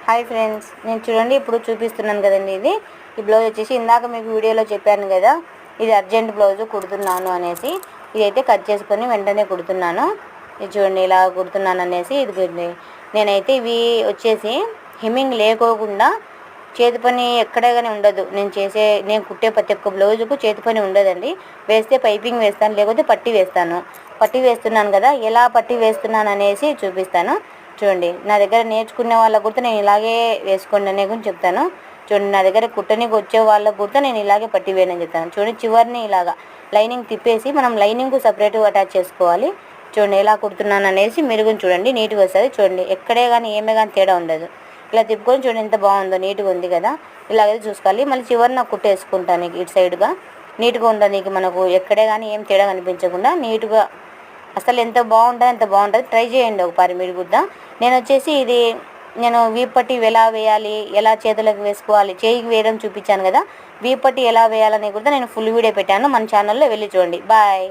Hi friends, నేను చూడండి ఇప్పుడు చూపిస్తున్నాను కదండి. ఈ బ్లౌజ్ వచ్చేసి ఇందాక మీకు వీడియోలో చెప్పాను కదా, ఇది అర్జెంట్ బ్లౌజ్ కుడుతున్నాను అనేసి. ఇదైతే కట్ చేసుకొని వెంటనే కుడుతున్నాను. ఇది చూడండి ఇలా కుడుతున్నాను అనేసి. ఇది నేనైతే ఇవి వచ్చేసి హెమ్మింగ్ లేకోకుండా చేతి పని ఎక్కడే కానీ ఉండదు. నేను కుట్టే ప్రతి ఒక్క బ్లౌజుకు చేతి పని ఉండదండి. వేస్తే పైపింగ్ వేస్తాను, లేకపోతే పట్టీ వేస్తాను. పట్టీ వేస్తున్నాను కదా, ఎలా పట్టీ వేస్తున్నాను అనేసి చూపిస్తాను. చూడండి, నా దగ్గర నేర్చుకునే వాళ్ళకు కూడా నేను ఇలాగే వేసుకోండి అనే కూడా చెప్తాను. చూడండి, నా దగ్గర కుట్టనికి వచ్చే వాళ్ళకు కూడా నేను ఇలాగే పట్టీ వేయని చెప్తాను. చూడండి, చివరిని ఇలాగా లైనింగ్ తిప్పేసి మనం లైనింగ్కు సపరేట్గా అటాచ్ చేసుకోవాలి. చూడండి ఎలా కుడుతున్నాను అనేసి మీరు కూడా చూడండి, నీట్గా వస్తుంది. చూడండి, ఎక్కడే కానీ ఏమే కానీ తేడా ఉండదు. ఇలా తిప్పుకొని చూడండి ఎంత బాగుందో, నీట్గా ఉంది కదా. ఇలాగైతే చూసుకోవాలి. మళ్ళీ చివరిన కుట్టేసుకుంటాను ఇటు సైడ్గా. నీట్గా ఉండడానికి మనకు ఎక్కడే కానీ ఏం తేడా కనిపించకుండా నీట్గా అసలు ఎంత బాగుంటుంది. ట్రై చేయండి ఒకసారి మీరు కూడా. నేను వీపట్టి ఎలా వేయాలి, ఎలా చేతులకు వేసుకోవాలి, చేయికి వేయడం చూపించాను కదా. వీపట్టి ఎలా వేయాలని కూడా నేను ఫుల్ వీడియో పెట్టాను, మన ఛానల్లో వెళ్ళి చూడండి. బాయ్.